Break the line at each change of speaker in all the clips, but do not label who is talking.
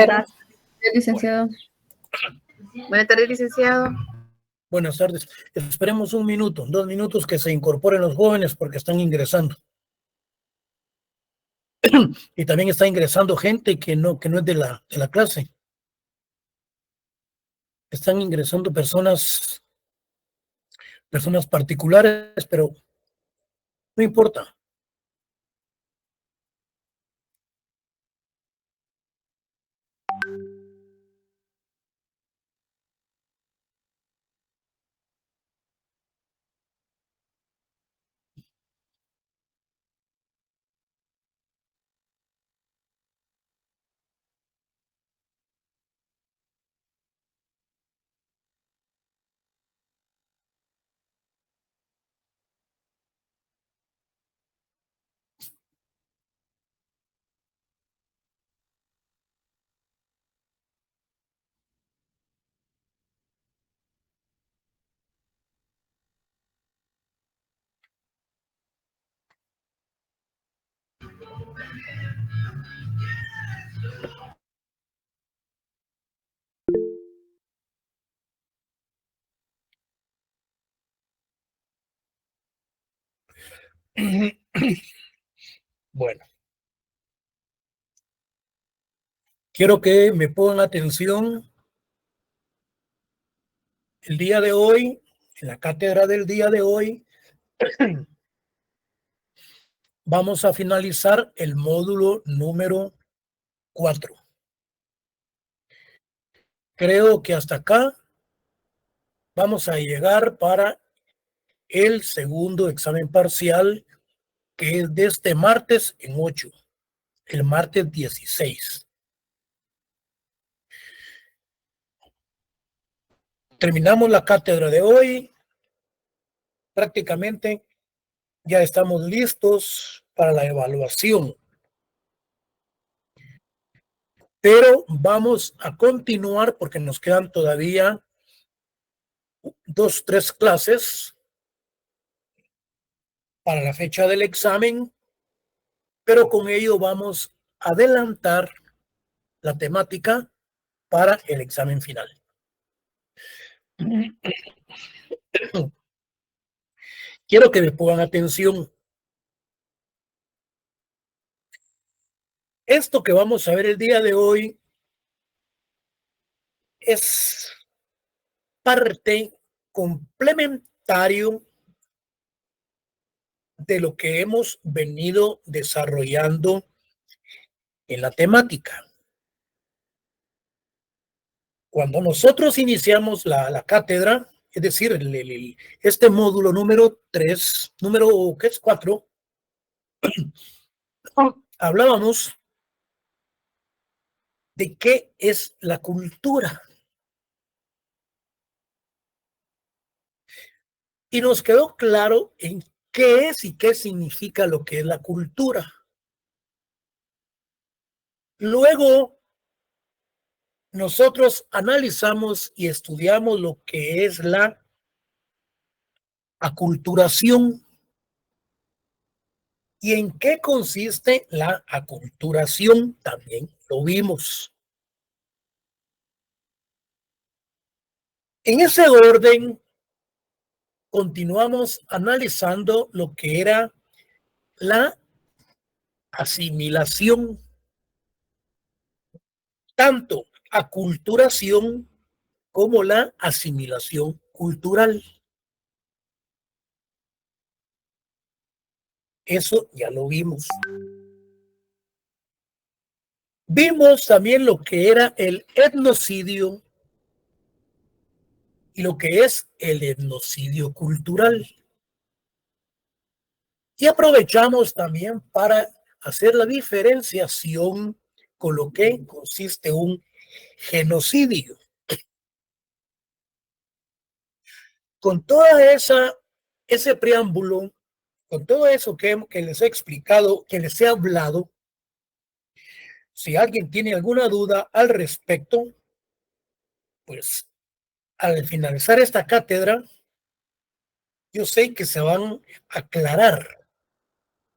Gracias, licenciado.
Buenas tardes, licenciado.
Buenas tardes. Esperemos un minuto, 2 minutos que se incorporen los jóvenes porque están ingresando. Y también está ingresando gente que no es de la clase. Están ingresando personas particulares, pero no importa. Bueno, quiero que me pongan atención. El día de hoy, en la cátedra del día de hoy, vamos a finalizar el módulo número 4. Creo que hasta acá vamos a llegar para el segundo examen parcial, que es de este martes en 8, el martes 16. Terminamos la cátedra de hoy. Prácticamente ya estamos listos para la evaluación. Pero vamos a continuar porque nos quedan todavía 2, 3 clases para la fecha del examen, pero con ello vamos a adelantar la temática para el examen final. Quiero que me pongan atención. Esto que vamos a ver el día de hoy es parte complementario de lo que hemos venido desarrollando en la temática. Cuando nosotros iniciamos la cátedra, es decir, este módulo número 3, ¿qué es? 4, hablábamos de qué es la cultura. Y nos quedó claro en qué es y qué significa lo que es la cultura. Luego, nosotros analizamos y estudiamos lo que es la aculturación. ¿Y en qué consiste la aculturación? También lo vimos. En ese orden, continuamos analizando lo que era la asimilación, tanto aculturación como la asimilación cultural. Eso ya lo vimos. Vimos también lo que era el etnocidio y lo que es el etnocidio cultural. Y aprovechamos también para hacer la diferenciación con lo que consiste un genocidio. Con toda ese preámbulo, con todo eso que les he explicado, que les he hablado, si alguien tiene alguna duda al respecto, pues al finalizar esta cátedra, yo sé que se van a aclarar,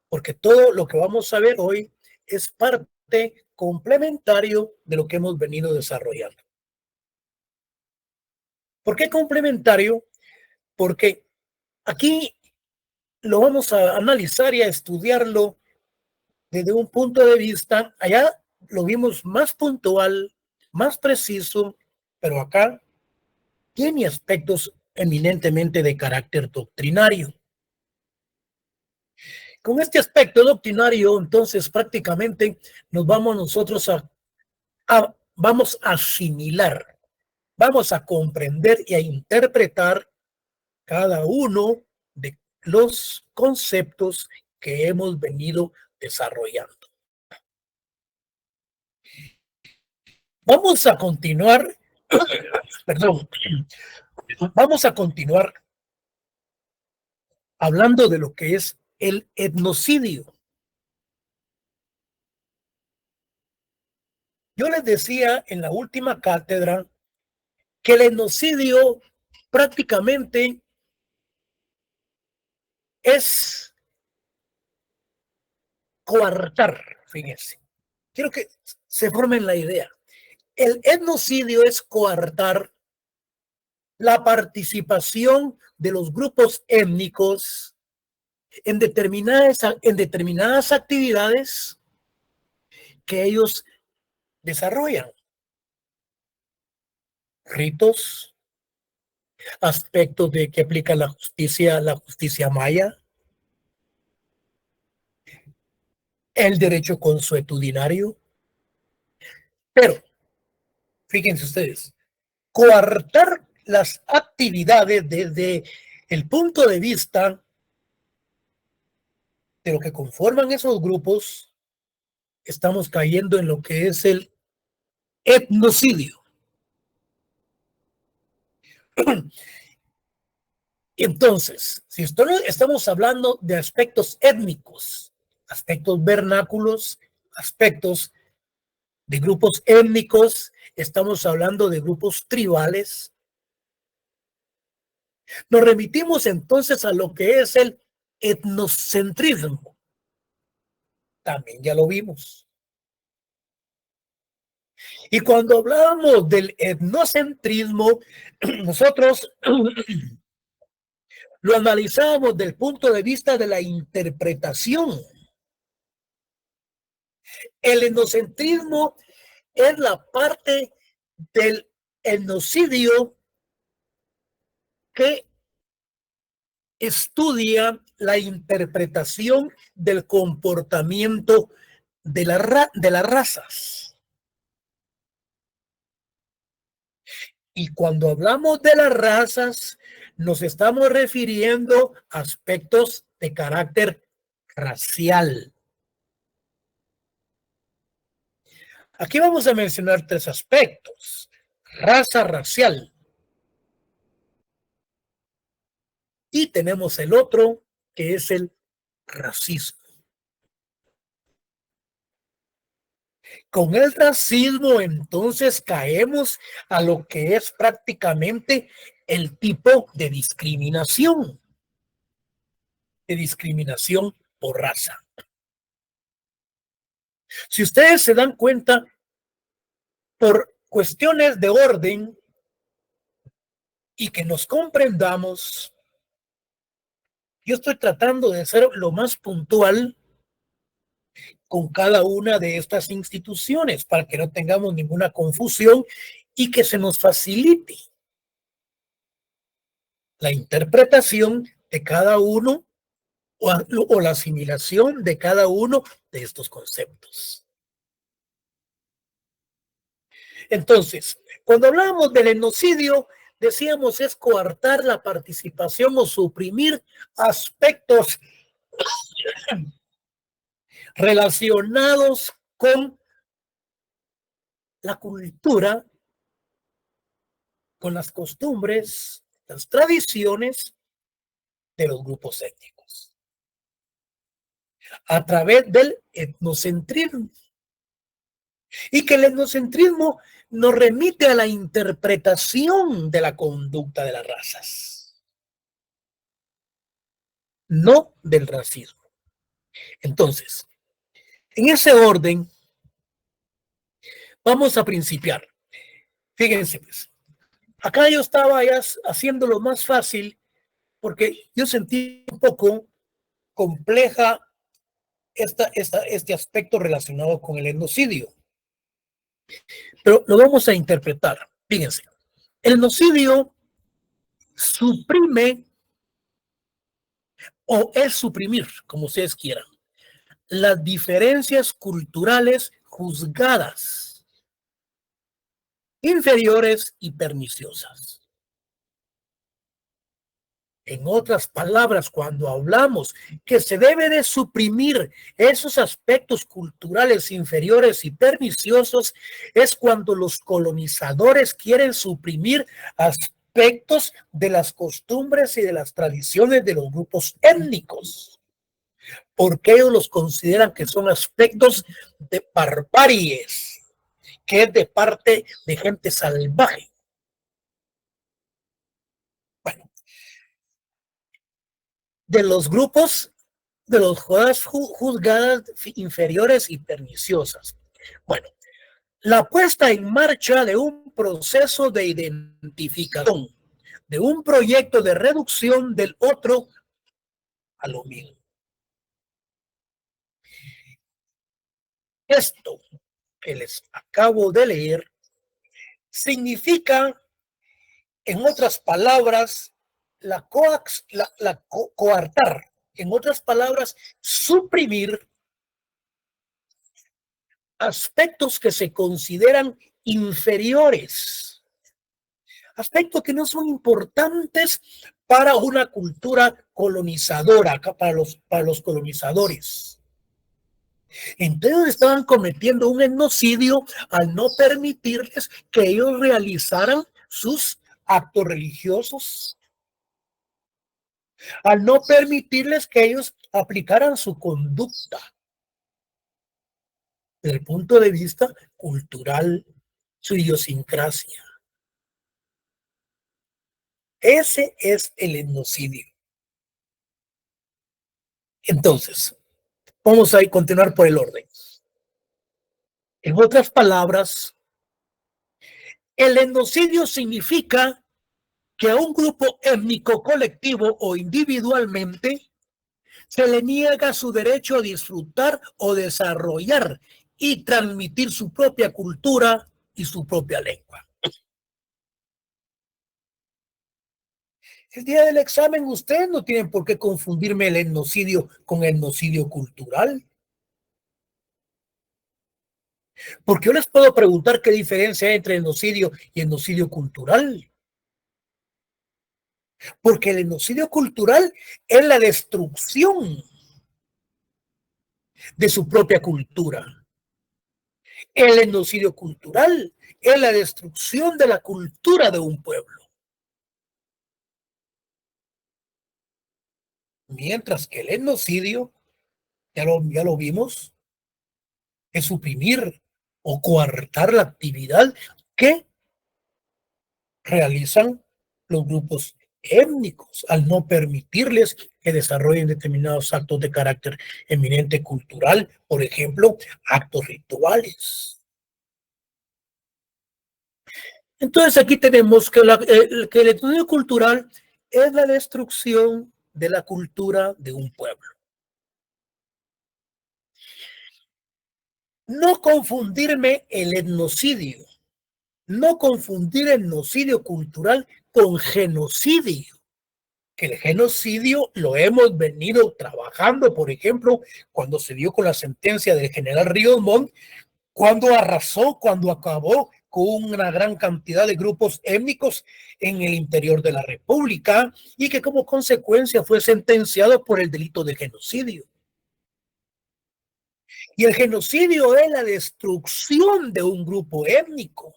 porque todo lo que vamos a ver hoy es parte complementario de lo que hemos venido desarrollando. ¿Por qué complementario? Porque aquí lo vamos a analizar y a estudiarlo desde un punto de vista, allá lo vimos más puntual, más preciso, pero acá tiene aspectos eminentemente de carácter doctrinario. Con este aspecto doctrinario, entonces prácticamente nos vamos nosotros vamos a asimilar, vamos a comprender y a interpretar cada uno de los conceptos que hemos venido desarrollando. Vamos a continuar, perdón, vamos a continuar hablando de lo que es el etnocidio. Yo les decía en la última cátedra que el etnocidio prácticamente es coartar, fíjense. Quiero que se formen la idea. El etnocidio es coartar la participación de los grupos étnicos en determinadas actividades que ellos desarrollan. Ritos, aspectos de que aplica la justicia maya, el derecho consuetudinario. Pero, fíjense ustedes, coartar las actividades desde el punto de vista de lo que conforman esos grupos, estamos cayendo en lo que es el etnocidio. Entonces, si estamos hablando de aspectos étnicos, aspectos vernáculos, aspectos de grupos étnicos, estamos hablando de grupos tribales, nos remitimos entonces a lo que es el etnocentrismo. También ya lo vimos. Y cuando hablábamos del etnocentrismo, nosotros lo analizábamos desde el punto de vista de la interpretación. El etnocentrismo es la parte del etnocidio que estudia la interpretación del comportamiento de las razas. Y cuando hablamos de las razas, nos estamos refiriendo a aspectos de carácter racial. Aquí vamos a mencionar tres aspectos. Raza racial. Y tenemos el otro, que es el racismo. Con el racismo, entonces, caemos a lo que es prácticamente el tipo de discriminación por raza. Si ustedes se dan cuenta, por cuestiones de orden y que nos comprendamos, yo estoy tratando de ser lo más puntual con cada una de estas instituciones para que no tengamos ninguna confusión y que se nos facilite la interpretación de cada uno o la asimilación de cada uno de estos conceptos. Entonces, cuando hablamos del etnocidio, decíamos es coartar la participación o suprimir aspectos relacionados con la cultura, con las costumbres, las tradiciones de los grupos étnicos, a través del etnocentrismo. Y que el etnocentrismo nos remite a la interpretación de la conducta de las razas, no del racismo. Entonces, en ese orden, Vamos a principiar. Fíjense, pues, acá yo estaba ya haciéndolo más fácil porque yo sentí un poco compleja este aspecto relacionado con el etnocidio. Pero lo vamos a interpretar. Fíjense, el etnocidio suprime o es suprimir, como ustedes quieran, las diferencias culturales juzgadas, inferiores y perniciosas. En otras palabras, cuando hablamos que se debe de suprimir esos aspectos culturales inferiores y perniciosos, es cuando los colonizadores quieren suprimir aspectos de las costumbres y de las tradiciones de los grupos étnicos, porque ellos los consideran que son aspectos de barbaries, que es de parte de gente salvaje. Bueno, de los grupos de los juzgadas inferiores y perniciosas. Bueno, la puesta en marcha de un proceso de identificación, de un proyecto de reducción del otro a lo mismo. Esto que les acabo de leer significa, en otras palabras, coartar, en otras palabras, suprimir aspectos que se consideran inferiores, aspectos que no son importantes para una cultura colonizadora, para los colonizadores. Entonces estaban cometiendo un etnocidio al no permitirles que ellos realizaran sus actos religiosos, al no permitirles que ellos aplicaran su conducta desde el punto de vista cultural, su idiosincrasia. Ese es el etnocidio. Entonces, vamos a continuar por el orden. En otras palabras, el etnocidio significa que a un grupo étnico colectivo o individualmente se le niega su derecho a disfrutar o desarrollar y transmitir su propia cultura y su propia lengua. El día del examen ustedes no tienen por qué confundirme el etnocidio con etnocidio cultural. Porque yo les puedo preguntar qué diferencia hay entre etnocidio y etnocidio cultural. Porque el etnocidio cultural es la destrucción de su propia cultura. El etnocidio cultural es la destrucción de la cultura de un pueblo. Mientras que el etnocidio, ya lo vimos, es suprimir o coartar la actividad que realizan los grupos étnicos al no permitirles que desarrollen determinados actos de carácter eminente cultural, por ejemplo, actos rituales. Entonces aquí tenemos que el estudio cultural es la destrucción de la cultura de un pueblo. No confundirme el etnocidio, no confundir el etnocidio cultural con genocidio. Que el genocidio lo hemos venido trabajando, por ejemplo, cuando se dio con la sentencia del general Ríos Montt, cuando arrasó, cuando acabó con una gran cantidad de grupos étnicos en el interior de la República y que como consecuencia fue sentenciado por el delito de genocidio. Y el genocidio es la destrucción de un grupo étnico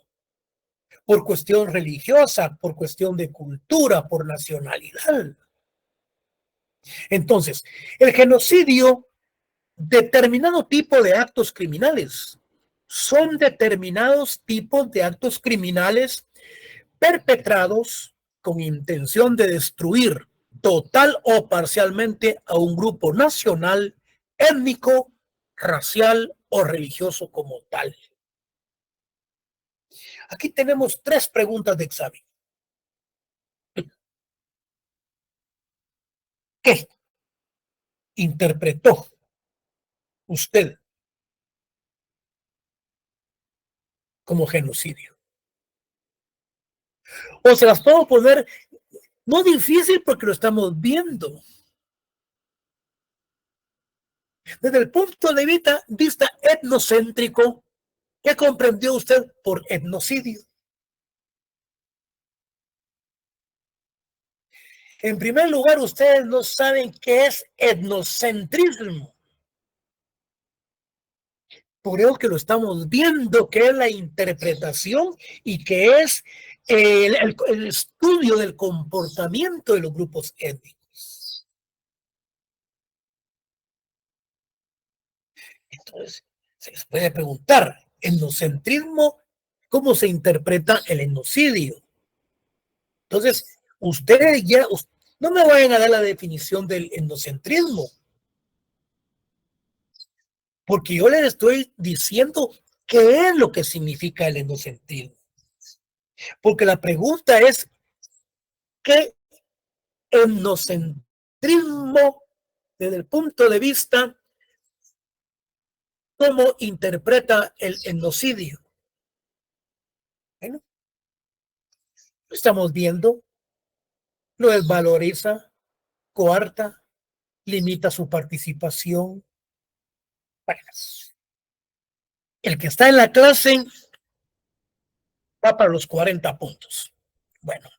por cuestión religiosa, por cuestión de cultura, por nacionalidad. Entonces, el genocidio, determinado tipo de actos criminales, son determinados tipos de actos criminales perpetrados con intención de destruir total o parcialmente a un grupo nacional, étnico, racial o religioso como tal. Aquí tenemos 3 preguntas de examen. ¿Qué interpretó usted como genocidio? O se las puedo poner no difícil porque lo estamos viendo. Desde el punto de vista etnocéntrico, ¿qué comprendió usted por etnocidio? En primer lugar, ustedes no saben qué es etnocentrismo. Por eso que lo estamos viendo, que es la interpretación y que es el estudio del comportamiento de los grupos étnicos. Entonces, se les puede preguntar, etnocentrismo, ¿cómo se interpreta el etnocidio? Entonces, ustedes ya, no me vayan a dar la definición del etnocentrismo, porque yo les estoy diciendo qué es lo que significa el etnocentrismo. Porque la pregunta es, ¿qué etnocentrismo desde el punto de vista cómo interpreta el etnocidio? Bueno, estamos viendo, lo desvaloriza, coarta, limita su participación. Bueno, el que está en la clase va para los 40 puntos. Bueno,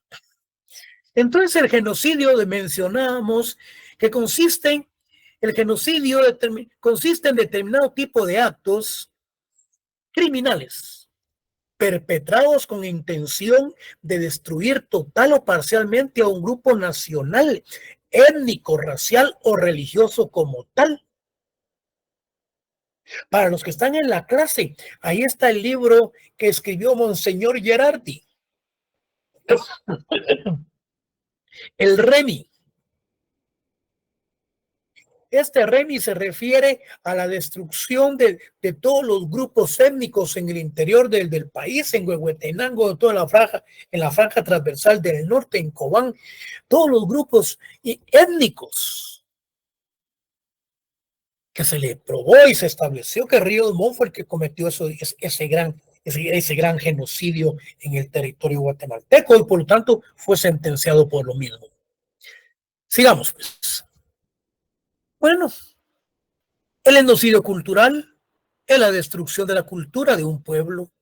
entonces el genocidio mencionamos que el genocidio consiste en determinado tipo de actos criminales perpetrados con intención de destruir total o parcialmente a un grupo nacional, étnico, racial o religioso como tal. Para los que están en la clase, ahí está el libro que escribió Monseñor Gerardi, el REMI. Este REMI se refiere a la destrucción de todos los grupos étnicos en el interior del país, en Huehuetenango, en la franja transversal del norte, en Cobán, todos los grupos étnicos que se le probó y se estableció que Ríos Montt fue el que cometió ese gran genocidio en el territorio guatemalteco y por lo tanto fue sentenciado por lo mismo. Sigamos, pues. Bueno, el genocidio cultural es la destrucción de la cultura de un pueblo.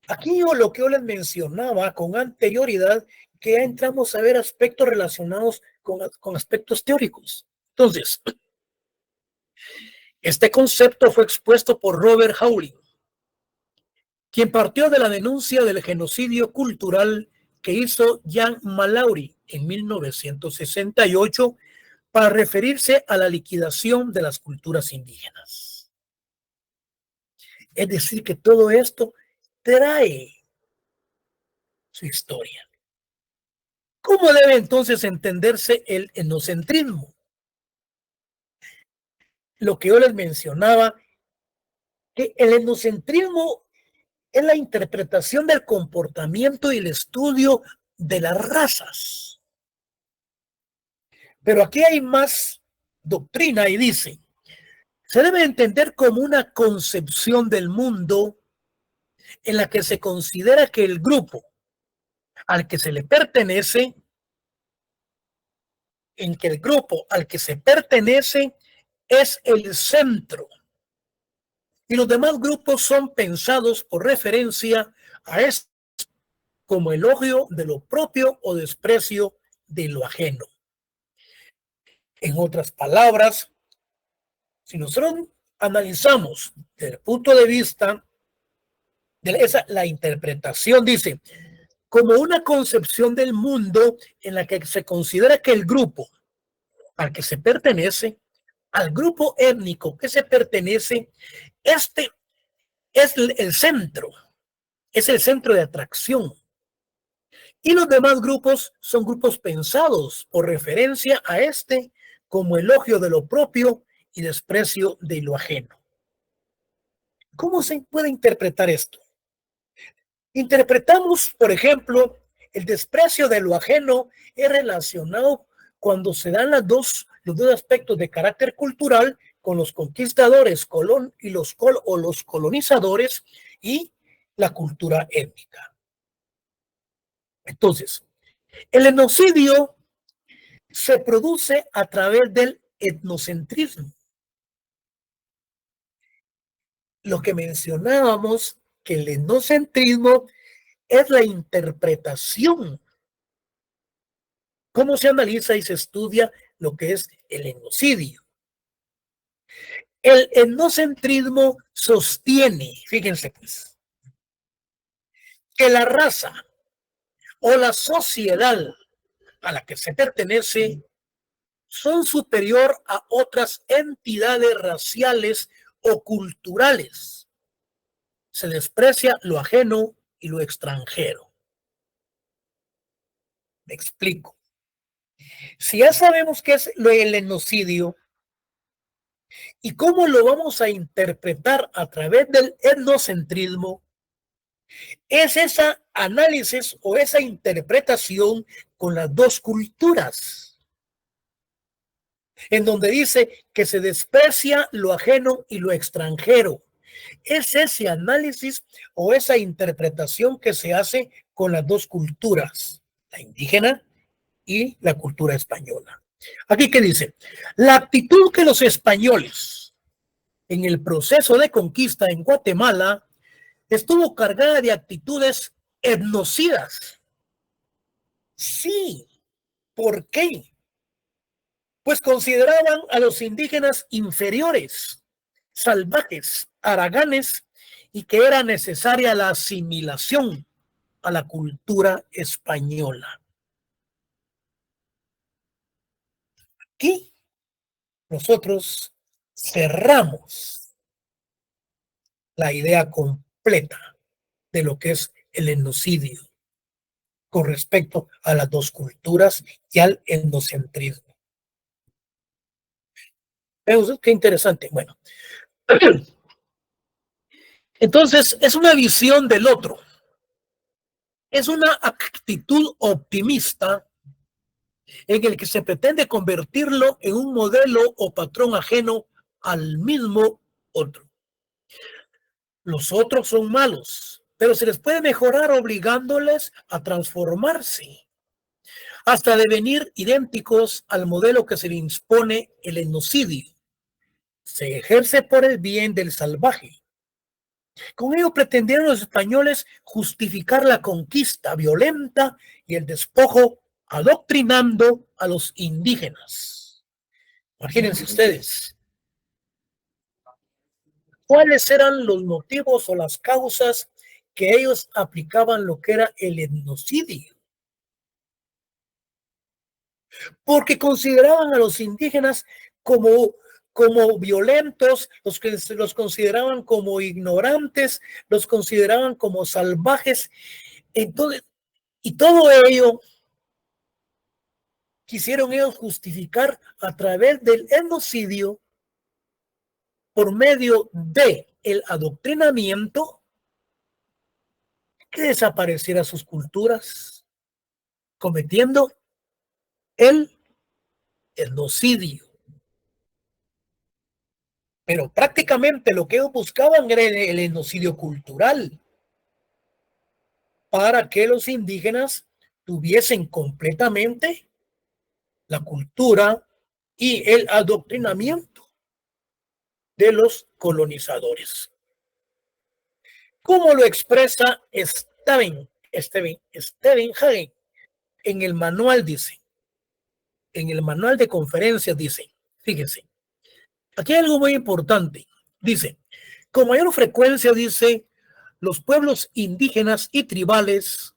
Aquí lo que yo les mencionaba con anterioridad, que ya entramos a ver aspectos relacionados con aspectos teóricos. Entonces, este concepto fue expuesto por Robert Howling, quien partió de la denuncia del genocidio cultural que hizo Jean Malauri en 1968 para referirse a la liquidación de las culturas indígenas. Es decir, que todo esto trae su historia. ¿Cómo debe entonces entenderse el etnocentrismo? Lo que yo les mencionaba, que el etnocentrismo es la interpretación del comportamiento y el estudio de las razas. Pero aquí hay más doctrina y dice, se debe entender como una concepción del mundo en la que se considera que el grupo al que se le pertenece, es el centro y los demás grupos son pensados por referencia a esto como elogio de lo propio o desprecio de lo ajeno. En otras palabras, si nosotros analizamos desde el punto de vista de la interpretación, dice, como una concepción del mundo en la que se considera que el grupo al que se pertenece, al grupo étnico que se pertenece, este es el centro de atracción. Y los demás grupos son grupos pensados por referencia a este como elogio de lo propio y desprecio de lo ajeno. ¿Cómo se puede interpretar esto? Interpretamos, por ejemplo, el desprecio de lo ajeno es relacionado cuando se dan los dos aspectos de carácter cultural con los conquistadores los colonizadores y la cultura étnica. Entonces, el etnocidio se produce a través del etnocentrismo. Lo que mencionábamos, que el etnocentrismo es la interpretación. ¿Cómo se analiza y se estudia lo que es el etnocidio? El etnocentrismo sostiene, fíjense pues, que la raza o la sociedad a la que se pertenece son superior a otras entidades raciales o culturales. Se desprecia lo ajeno y lo extranjero. Me explico. Si ya sabemos qué es el etnocidio y cómo lo vamos a interpretar a través del etnocentrismo, es ese análisis o esa interpretación con las dos culturas, en donde dice que se desprecia lo ajeno y lo extranjero. Es ese análisis o esa interpretación que se hace con las dos culturas, la indígena y la cultura española. Aquí que dice, la actitud que los españoles en el proceso de conquista en Guatemala estuvo cargada de actitudes etnocidas. Sí, ¿por qué? Pues consideraban a los indígenas inferiores, salvajes, haraganes, y que era necesaria la asimilación a la cultura española. Aquí nosotros cerramos la idea completa de lo que es el etnocidio con respecto a las dos culturas y al etnocentrismo. ¿Ven? Qué interesante. Bueno, entonces es una visión del otro. Es una actitud optimista en el que se pretende convertirlo en un modelo o patrón ajeno al mismo otro. Los otros son malos, pero se les puede mejorar obligándoles a transformarse hasta devenir idénticos al modelo que se le impone el etnocidio. Se ejerce por el bien del salvaje. Con ello pretendieron los españoles justificar la conquista violenta y el despojo, adoctrinando a los indígenas. Imagínense ustedes, ¿cuáles eran los motivos o las causas que ellos aplicaban lo que era el etnocidio? Porque consideraban a los indígenas como violentos, los consideraban como ignorantes, los consideraban como salvajes. Entonces, y todo ello quisieron ellos justificar a través del etnocidio por medio de el adoctrinamiento, que desapareciera sus culturas, cometiendo el etnocidio. Pero prácticamente lo que ellos buscaban era el etnocidio cultural, para que los indígenas tuviesen completamente la cultura y el adoctrinamiento de los colonizadores. ¿Cómo lo expresa Stephen Hagen? En el manual dice, en el manual de conferencias dice, fíjense, aquí hay algo muy importante. Dice, con mayor frecuencia, dice, los pueblos indígenas y tribales,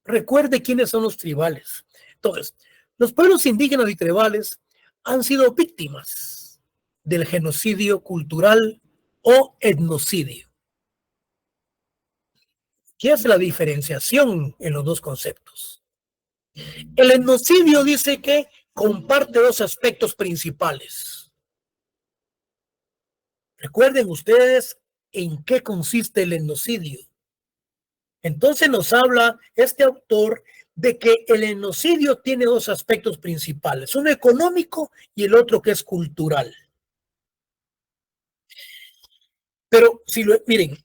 recuerde quiénes son los tribales. Entonces, los pueblos indígenas y tribales han sido víctimas del genocidio cultural o etnocidio. ¿Qué hace la diferenciación en los dos conceptos? El etnocidio dice que comparte dos aspectos principales. Recuerden ustedes en qué consiste el etnocidio. Entonces nos habla este autor de que el etnocidio tiene dos aspectos principales, uno económico y el otro que es cultural. Pero miren,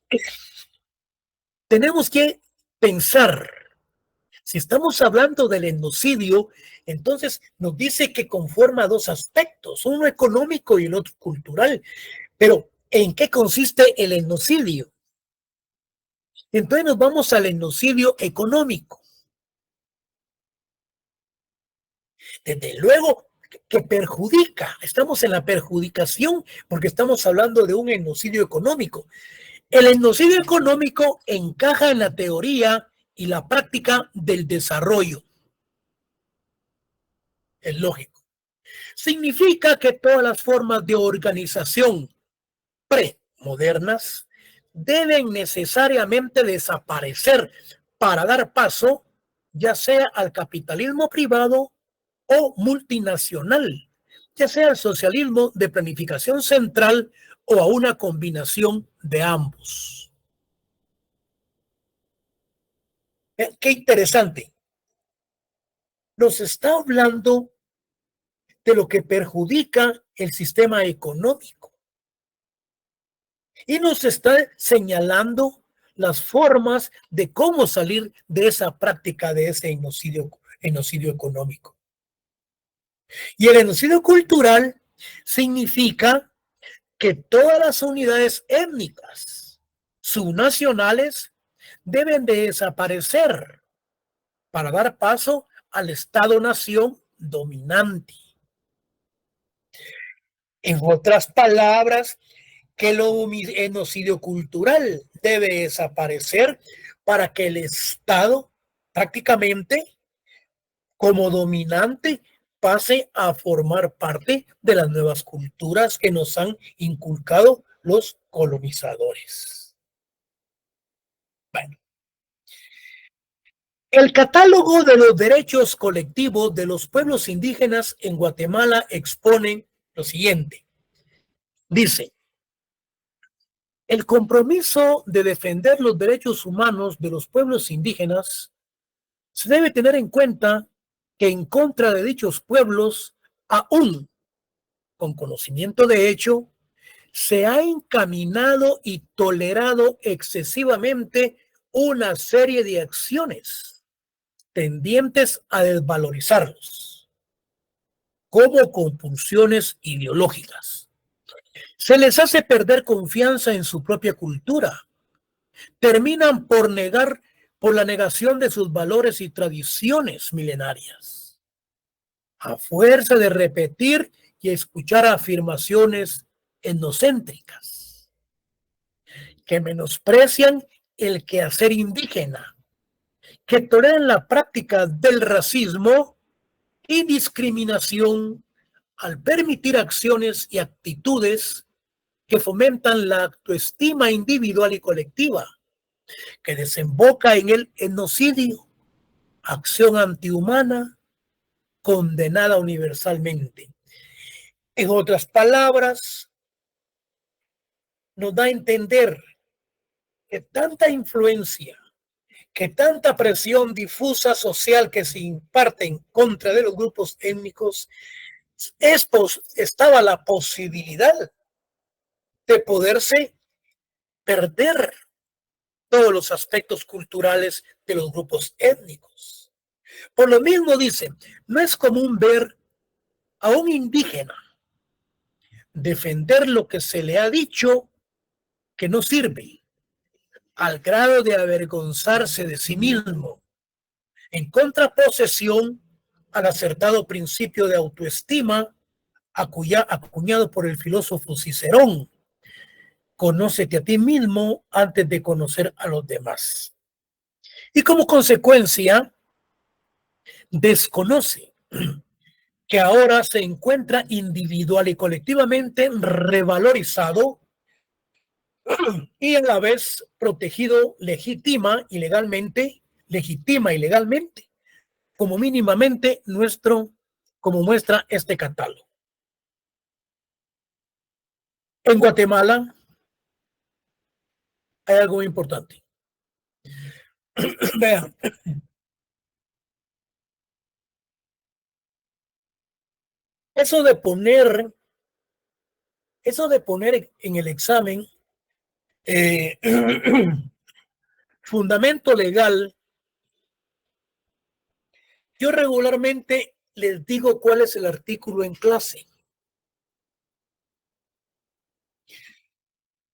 tenemos que pensar, si estamos hablando del etnocidio, entonces nos dice que conforma dos aspectos, uno económico y el otro cultural. Pero, ¿en qué consiste el etnocidio? Entonces nos vamos al etnocidio económico. Desde luego que perjudica, estamos en la perjudicación porque estamos hablando de un etnocidio económico. El etnocidio económico encaja en la teoría y la práctica del desarrollo. Es lógico. Significa que todas las formas de organización premodernas deben necesariamente desaparecer para dar paso ya sea al capitalismo privado o multinacional, ya sea al socialismo de planificación central o a una combinación de ambos. Qué interesante. Nos está hablando de lo que perjudica el sistema económico y nos está señalando las formas de cómo salir de esa práctica de ese genocidio económico. Y el genocidio cultural significa que todas las unidades étnicas subnacionales deben de desaparecer para dar paso al Estado-nación dominante. En otras palabras, que el genocidio cultural debe desaparecer para que el Estado prácticamente como dominante pase a formar parte de las nuevas culturas que nos han inculcado los colonizadores. Bueno, el catálogo de los derechos colectivos de los pueblos indígenas en Guatemala expone lo siguiente. Dice, el compromiso de defender los derechos humanos de los pueblos indígenas se debe tener en cuenta que en contra de dichos pueblos, aún con conocimiento de hecho, se ha encaminado y tolerado excesivamente una serie de acciones tendientes a desvalorizarlos como compulsiones ideológicas. Se les hace perder confianza en su propia cultura. Terminan por la negación de sus valores y tradiciones milenarias, a fuerza de repetir y escuchar afirmaciones etnocéntricas que menosprecian el quehacer indígena, que toleran la práctica del racismo y discriminación al permitir acciones y actitudes que fomentan la autoestima individual y colectiva, que desemboca en el etnocidio, acción antihumana condenada universalmente. En otras palabras, nos da a entender que tanta influencia, que tanta presión difusa social que se imparte en contra de los grupos étnicos, estaba la posibilidad de poderse perder todos los aspectos culturales de los grupos étnicos. Por lo mismo dice, no es común ver a un indígena defender lo que se le ha dicho que no sirve, al grado de avergonzarse de sí mismo, en contraposición al acertado principio de autoestima acuñado por el filósofo Cicerón. Conócete a ti mismo antes de conocer a los demás. Y como consecuencia, desconoce que ahora se encuentra individual y colectivamente revalorizado y a la vez protegido legitima y legalmente, como mínimamente como muestra este catálogo. En Guatemala hay algo muy importante. Vean, eso de poner, eso de poner en el examen eh, fundamento legal, yo regularmente les digo cuál es el artículo en clase.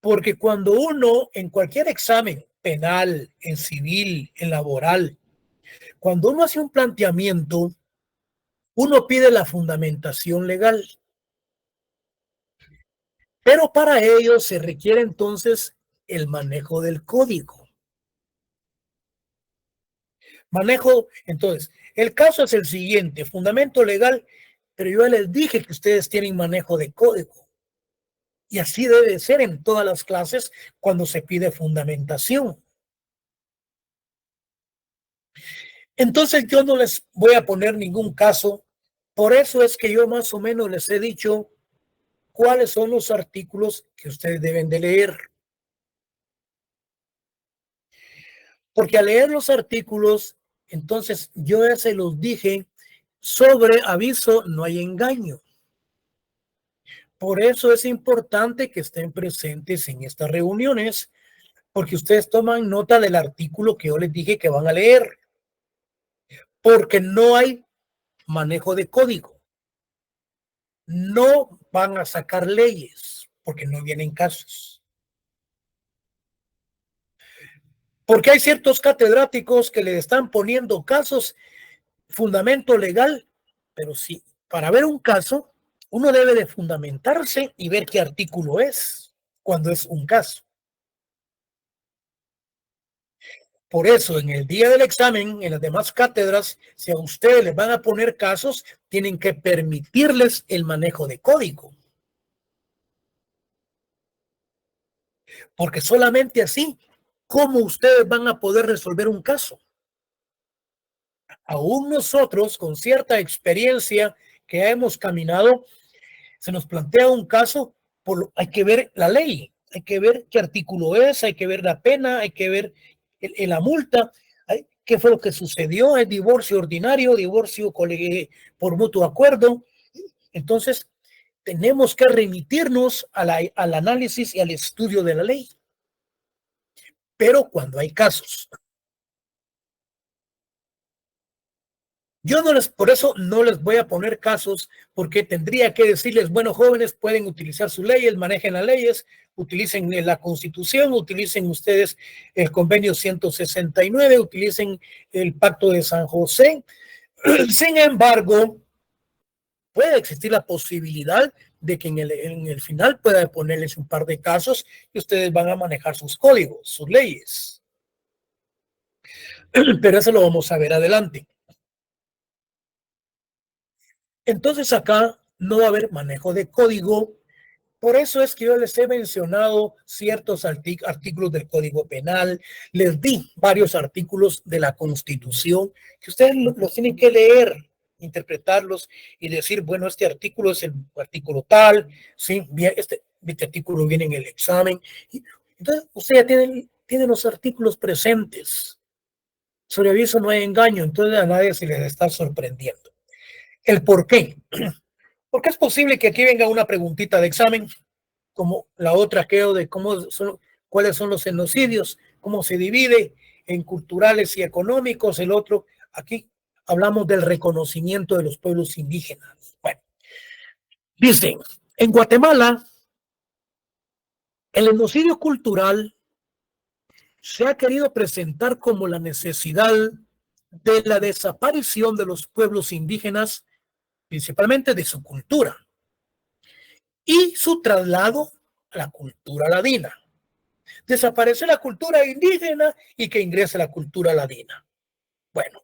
Porque cuando uno, en cualquier examen penal, en civil, en laboral, cuando uno hace un planteamiento, uno pide la fundamentación legal. Pero para ello se requiere entonces el manejo del código. Manejo, entonces, el caso es el siguiente, fundamento legal, pero yo les dije que ustedes tienen manejo de código. Y así debe ser en todas las clases cuando se pide fundamentación. Entonces yo no les voy a poner ningún caso. Por eso es que yo más o menos les he dicho cuáles son los artículos que ustedes deben de leer. Porque al leer los artículos, entonces yo ya se los dije, sobre aviso no hay engaño. Por eso es importante que estén presentes en estas reuniones, porque ustedes toman nota del artículo que yo les dije que van a leer, porque no hay manejo de código. No van a sacar leyes, porque no vienen casos. Porque hay ciertos catedráticos que le están poniendo casos, fundamento legal, pero sí, para ver un caso, uno debe de fundamentarse y ver qué artículo es cuando es un caso. Por eso, en el día del examen, en las demás cátedras, si a ustedes les van a poner casos, tienen que permitirles el manejo de código. Porque solamente así, ¿cómo ustedes van a poder resolver un caso? Aún nosotros, con cierta experiencia que hemos caminado, se nos plantea un caso, hay que ver la ley, hay que ver qué artículo es, hay que ver la pena, hay que ver la multa, qué fue lo que sucedió, es divorcio ordinario, divorcio por mutuo acuerdo. Entonces, tenemos que remitirnos al análisis y al estudio de la ley. Pero cuando hay casos, yo no les, por eso no les voy a poner casos, porque tendría que decirles, bueno, jóvenes, pueden utilizar sus leyes, manejen las leyes, utilicen la Constitución, utilicen ustedes el convenio 169, utilicen el Pacto de San José. Sin embargo, puede existir la posibilidad de que en el final pueda ponerles un par de casos y ustedes van a manejar sus códigos, sus leyes. Pero eso lo vamos a ver adelante. Entonces acá no va a haber manejo de código. Por eso es que yo les he mencionado ciertos artículos del Código Penal, les di varios artículos de la Constitución que ustedes los tienen que leer, interpretarlos y decir, bueno, este artículo es el artículo tal, sí, este artículo viene en el examen. Entonces, ustedes ya tienen los artículos presentes. Sobre aviso no hay engaño, entonces a nadie se les está sorprendiendo. ¿El por qué? Porque es posible que aquí venga una preguntita de examen, como la otra creo de cuáles son los genocidios, cómo se divide en culturales y económicos, el otro, aquí hablamos del reconocimiento de los pueblos indígenas. Bueno, dicen, en Guatemala, el genocidio cultural se ha querido presentar como la necesidad de la desaparición de los pueblos indígenas, principalmente de su cultura, y su traslado a la cultura ladina. Desaparece la cultura indígena y que ingrese la cultura ladina. Bueno,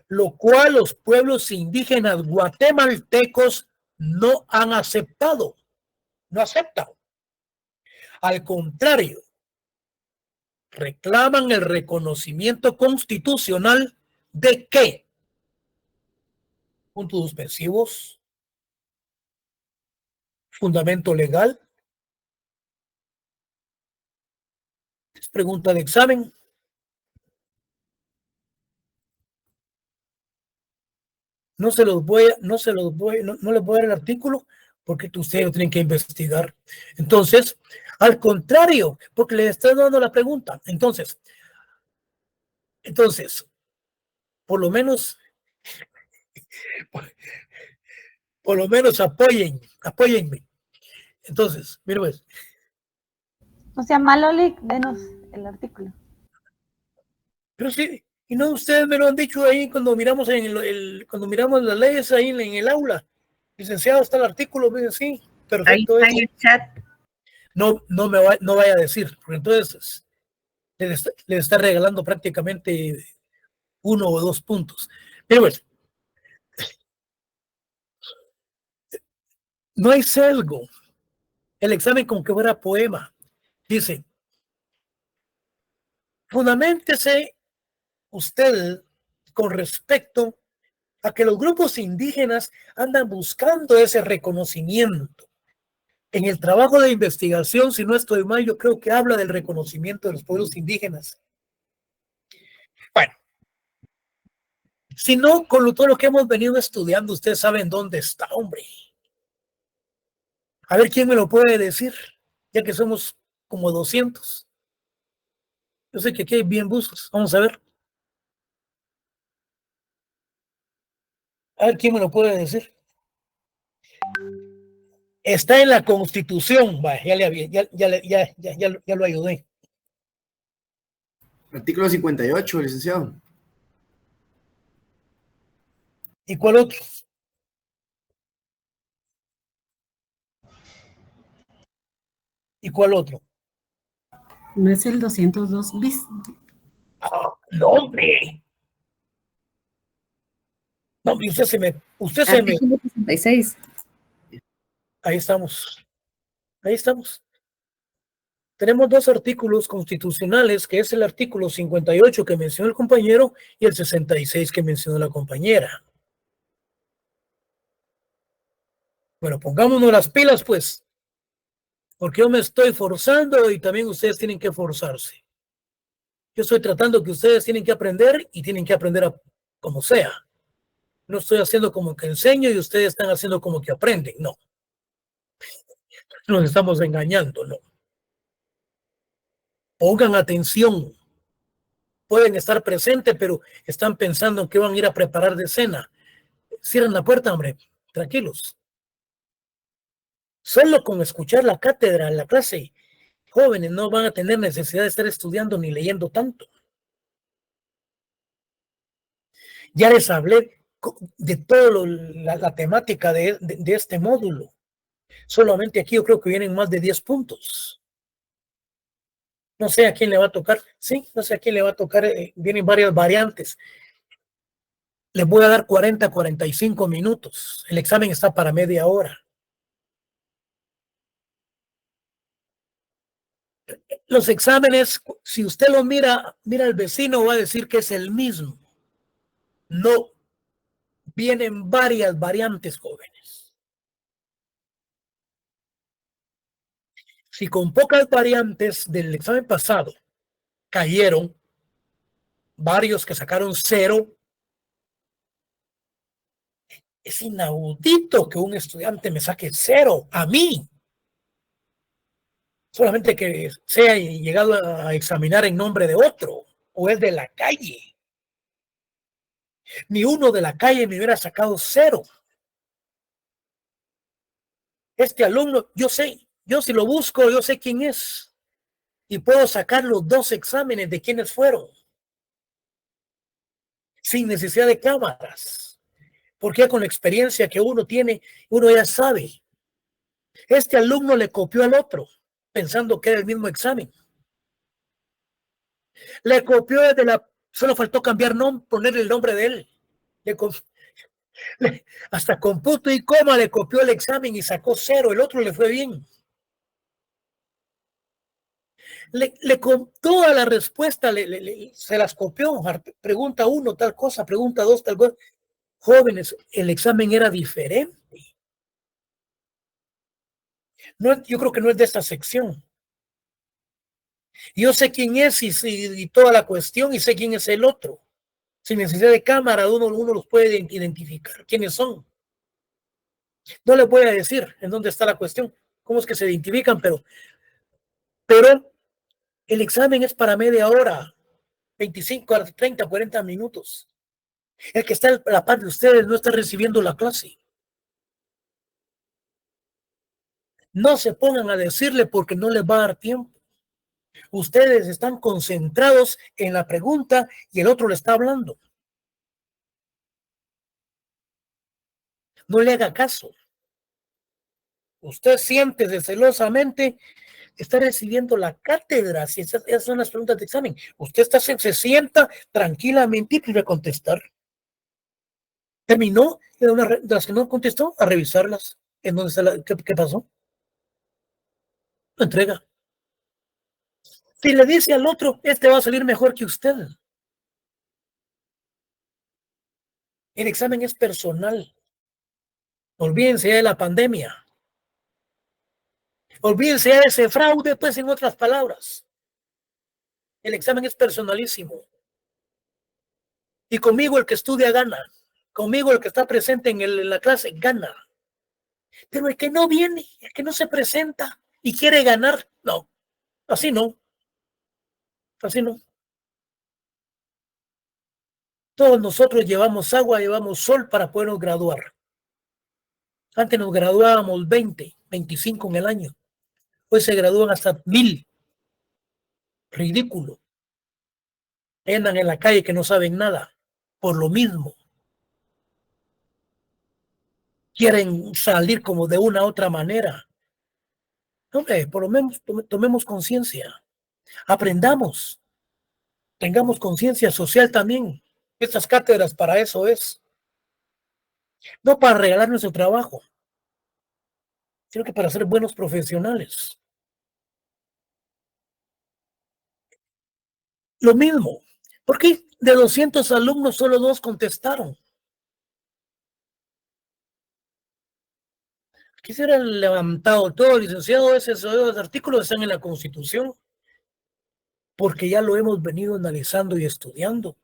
lo cual los pueblos indígenas guatemaltecos no han aceptado, no aceptan. Al contrario, reclaman el reconocimiento constitucional de qué, puntos suspensivos, fundamento legal, es pregunta de examen. no les voy a dar el artículo porque ustedes lo tienen que investigar. Entonces, al contrario, porque les estoy dando la pregunta. Entonces, por lo menos apóyenme. Entonces, mira pues.
No sea malo, Lick, denos el artículo.
Pero sí, y no, ustedes me lo han dicho ahí cuando miramos cuando miramos las leyes ahí en el aula. Licenciado, está el artículo, pues, sí, perfecto.
Ahí está en el chat.
No vaya a decir, porque entonces les está regalando prácticamente 1 o 2 puntos. Pero pues, no hay sesgo. El examen como que fuera poema. Dice, fundamentese usted con respecto a que los grupos indígenas andan buscando ese reconocimiento. En el trabajo de investigación, si no estoy mal, yo creo que habla del reconocimiento de los pueblos indígenas. Bueno, si no, con todo lo que hemos venido estudiando, ustedes saben dónde está, hombre. A ver quién me lo puede decir, ya que somos como 200. Yo sé que aquí hay bien buscos. Vamos a ver. A ver quién me lo puede decir. Está en la Constitución. Bah, ya lo ayudé.
Artículo 58, licenciado.
¿Y cuál otro? ¿Y cuál otro?
No es el 202 bis.
No, hombre. No, usted se me.
Artículo 66.
Ahí estamos. Tenemos 2 artículos constitucionales, que es el artículo 58 que mencionó el compañero y el 66 que mencionó la compañera. Bueno, pongámonos las pilas, pues, porque yo me estoy forzando y también ustedes tienen que forzarse. Yo estoy tratando que ustedes tienen que aprender y tienen que aprender como sea. No estoy haciendo como que enseño y ustedes están haciendo como que aprenden, no. Nos estamos engañando, no. Pongan atención. Pueden estar presentes, pero están pensando en que van a ir a preparar de cena. Cierren la puerta, hombre. Tranquilos. Solo con escuchar la cátedra, la clase, jóvenes no van a tener necesidad de estar estudiando ni leyendo tanto. Ya les hablé de toda la temática de este módulo. Solamente aquí yo creo que vienen más de 10 puntos. No sé a quién le va a tocar. Sí, no sé a quién le va a tocar. Vienen varias variantes. Les voy a dar 45 minutos. El examen está para media hora. Los exámenes, si usted lo mira al vecino, va a decir que es el mismo. No, vienen varias variantes, jóvenes. Si con pocas variantes del examen pasado cayeron varios que sacaron 0, es inaudito que un estudiante me saque 0 a mí. Solamente que sea llegado a examinar en nombre de otro o es de la calle. Ni uno de la calle me hubiera sacado 0. Este alumno, yo sé, yo si lo busco, yo sé quién es. Y puedo sacar los 2 exámenes de quiénes fueron. Sin necesidad de cámaras. Porque ya con la experiencia que uno tiene, uno ya sabe. Este alumno le copió al otro, pensando que era el mismo examen. Le copió desde solo faltó cambiar nombre, ponerle el nombre de él. Hasta con punto y coma le copió el examen y sacó 0. El otro le fue bien. Con toda la respuesta se las copió. Pregunta 1, tal cosa, pregunta 2, tal cosa. Jóvenes, el examen era diferente. No, yo creo que no es de esta sección. Yo sé quién es y toda la cuestión y sé quién es el otro. Sin necesidad de cámara, uno los puede identificar quiénes son. No les voy a decir en dónde está la cuestión, cómo es que se identifican, pero el examen es para media hora, 25 a 30, 40 minutos. El que está a la par de ustedes no está recibiendo la clase. No se pongan a decirle porque no les va a dar tiempo. Ustedes están concentrados en la pregunta y el otro le está hablando. No le haga caso. Usted siente celosamente, está recibiendo la cátedra. Si esas son las preguntas de examen. Usted se sienta tranquilamente y puede contestar. Terminó de las que no contestó a revisarlas. ¿En dónde está qué pasó? Lo entrega. Si le dice al otro, este va a salir mejor que usted. El examen es personal. Olvídense de la pandemia. Olvídense de ese fraude, pues, en otras palabras. El examen es personalísimo. Y conmigo el que estudia gana. Conmigo el que está presente en la clase gana. Pero el que no viene, el que no se presenta y quiere ganar, no. Así no. Así no. Todos nosotros llevamos agua, llevamos sol para podernos graduar. Antes nos graduábamos 20, 25 en el año. Hoy se gradúan hasta 1000. Ridículo. Andan en la calle que no saben nada. Por lo mismo. Quieren salir como de una u otra manera. Hombre, por lo menos tomemos conciencia. Aprendamos. Tengamos conciencia social también. Estas cátedras para eso es. No para regalar nuestro trabajo, sino que para ser buenos profesionales. Lo mismo. ¿Por qué de 200 alumnos solo 2 contestaron? Quisiera levantado todo, licenciado, esos artículos están en la Constitución, porque ya lo hemos venido analizando y estudiando.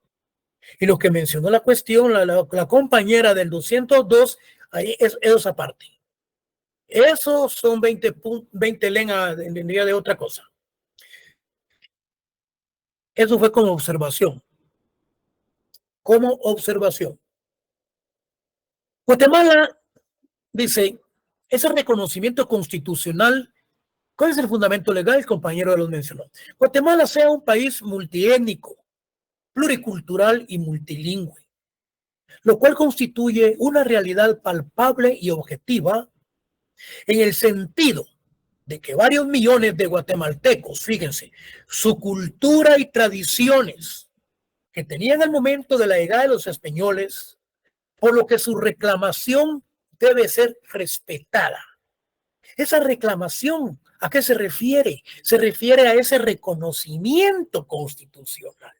Y lo que mencionó la cuestión, la compañera del 202, ahí es esa parte. Eso son 20 lenas en día de otra cosa. Eso fue como observación. Como observación. Guatemala dice, ese reconocimiento constitucional, ¿cuál es el fundamento legal? El compañero los mencionó. Guatemala sea un país multiétnico, pluricultural y multilingüe, lo cual constituye una realidad palpable y objetiva en el sentido de que varios millones de guatemaltecos, fíjense, su cultura y tradiciones que tenían al momento de la llegada de los españoles, por lo que su reclamación debe ser respetada. Esa reclamación, ¿a qué se refiere? Se refiere a ese reconocimiento constitucional.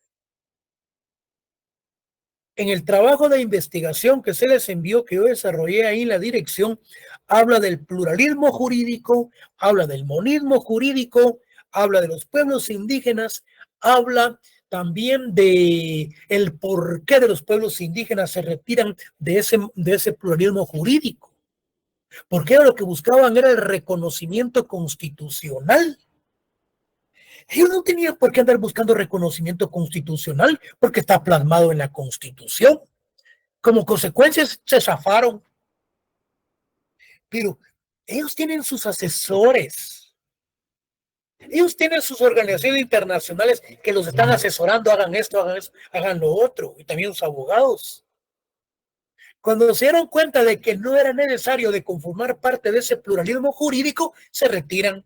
En el trabajo de investigación que se les envió, que yo desarrollé ahí en la dirección, habla del pluralismo jurídico, habla del monismo jurídico, habla de los pueblos indígenas, habla también de el por qué de los pueblos indígenas se retiran de ese pluralismo jurídico. Porque lo que buscaban era el reconocimiento constitucional. Ellos no tenían por qué andar buscando reconocimiento constitucional porque está plasmado en la Constitución. Como consecuencia se zafaron. Pero ellos tienen sus asesores. Ellos tienen sus organizaciones internacionales que los están asesorando, hagan esto, hagan lo otro. Y también sus abogados. Cuando se dieron cuenta de que no era necesario de conformar parte de ese pluralismo jurídico, se retiran.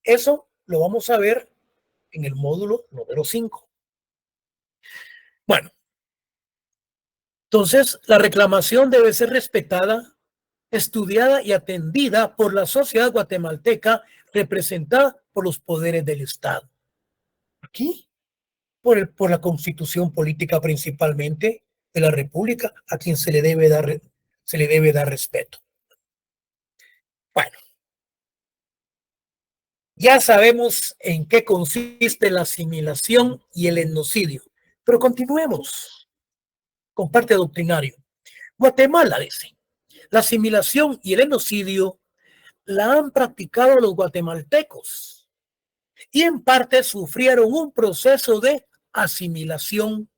Eso lo vamos a ver en el módulo número 5. Bueno, entonces la reclamación debe ser respetada, estudiada y atendida por la sociedad guatemalteca representada por los poderes del Estado. Aquí, por la Constitución política principalmente de la República, a quien se le debe dar respeto. Bueno, ya sabemos en qué consiste la asimilación y el etnocidio. Pero continuemos con parte doctrinario. Guatemala, dice, la asimilación y el genocidio la han practicado los guatemaltecos y en parte sufrieron un proceso de asimilación,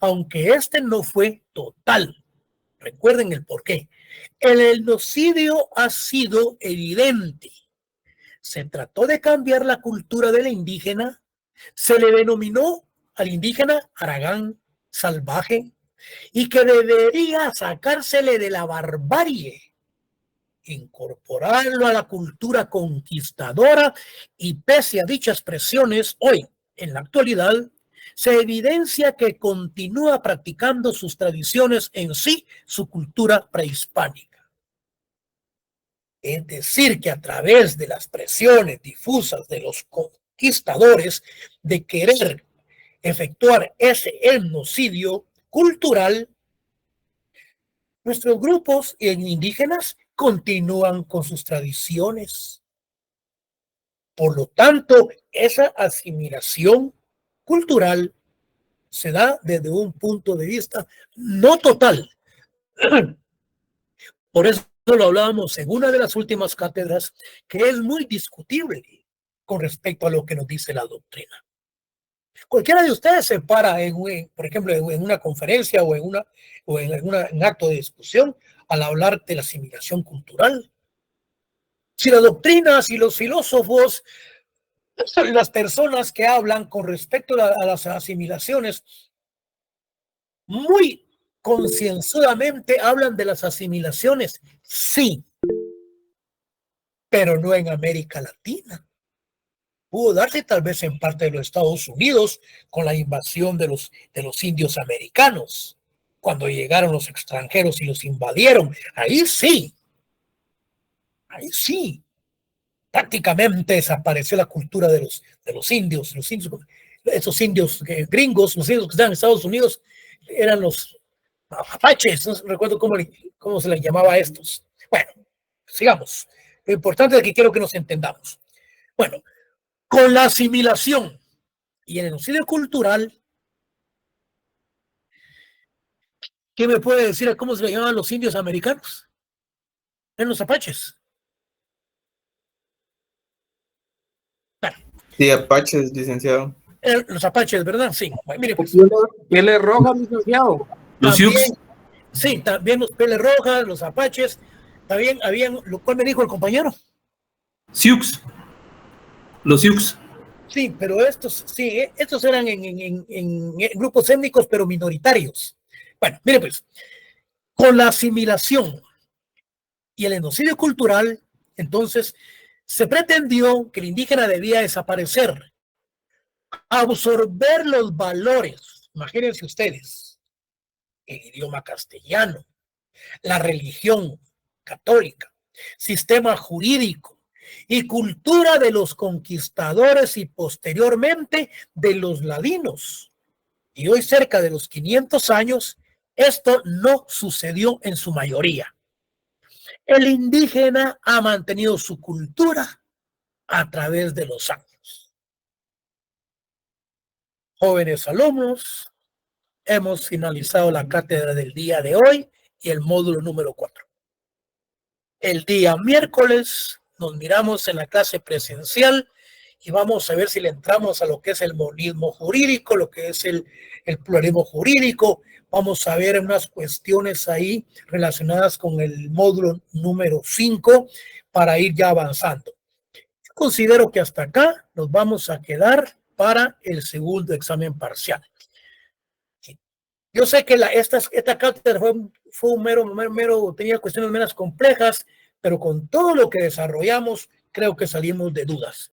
aunque este no fue total. Recuerden el porqué. El genocidio ha sido evidente. Se trató de cambiar la cultura del indígena. Se le denominó al indígena Aragán, salvaje, y que debería sacársele de la barbarie, incorporarlo a la cultura conquistadora, y pese a dichas presiones, hoy, en la actualidad, se evidencia que continúa practicando sus tradiciones, en sí, su cultura prehispánica. Es decir, que a través de las presiones difusas de los conquistadores de querer efectuar ese genocidio cultural, nuestros grupos indígenas continúan con sus tradiciones. Por lo tanto, esa asimilación cultural se da desde un punto de vista no total. Por eso lo hablábamos en una de las últimas cátedras, que es muy discutible con respecto a lo que nos dice la doctrina. Cualquiera de ustedes se para, por ejemplo, en una conferencia o en un acto de discusión al hablar de la asimilación cultural. Si la doctrina, si los filósofos, las personas que hablan con respecto a las asimilaciones, muy concienzudamente hablan de las asimilaciones, sí, pero no en América Latina. Pudo darse tal vez en parte de los Estados Unidos con la invasión de los indios americanos, cuando llegaron los extranjeros y los invadieron. Ahí sí, prácticamente desapareció la cultura de los indios, esos indios gringos, los indios que estaban en Estados Unidos, eran los apaches, no recuerdo cómo se les llamaba a estos. Bueno, sigamos. Lo importante es que quiero que nos entendamos. Bueno, con la asimilación y el genocidio cultural, ¿qué me puede decir a cómo se le llamaban los indios americanos? En los apaches. Bueno,
Sí, apaches, licenciado.
Los apaches, ¿verdad? Sí. Bueno, mire, pues,
Pieles rojas, licenciado.
Los Sioux.
Sí, también los pieles rojas, los apaches. También habían, lo cual me dijo el compañero.
Sioux. Los Sioux.
Sí, pero estos eran en grupos étnicos, pero minoritarios. Bueno, mire pues, con la asimilación y el genocidio cultural, entonces, se pretendió que el indígena debía desaparecer, absorber los valores, imagínense ustedes, el idioma castellano, la religión católica, sistema jurídico y cultura de los conquistadores y posteriormente de los ladinos. Y hoy, cerca de los 500 años, esto no sucedió en su mayoría. El indígena ha mantenido su cultura a través de los años. Jóvenes alumnos, hemos finalizado la cátedra del día de hoy y el módulo número 4. El día miércoles nos miramos en la clase presencial y vamos a ver si le entramos a lo que es el monismo jurídico, lo que es el pluralismo jurídico. Vamos a ver unas cuestiones ahí relacionadas con el módulo número 5 para ir ya avanzando. Yo considero que hasta acá nos vamos a quedar para el segundo examen parcial. Yo sé que esta cátedra fue un mero, tenía cuestiones menos complejas, pero con todo lo que desarrollamos, creo que salimos de dudas.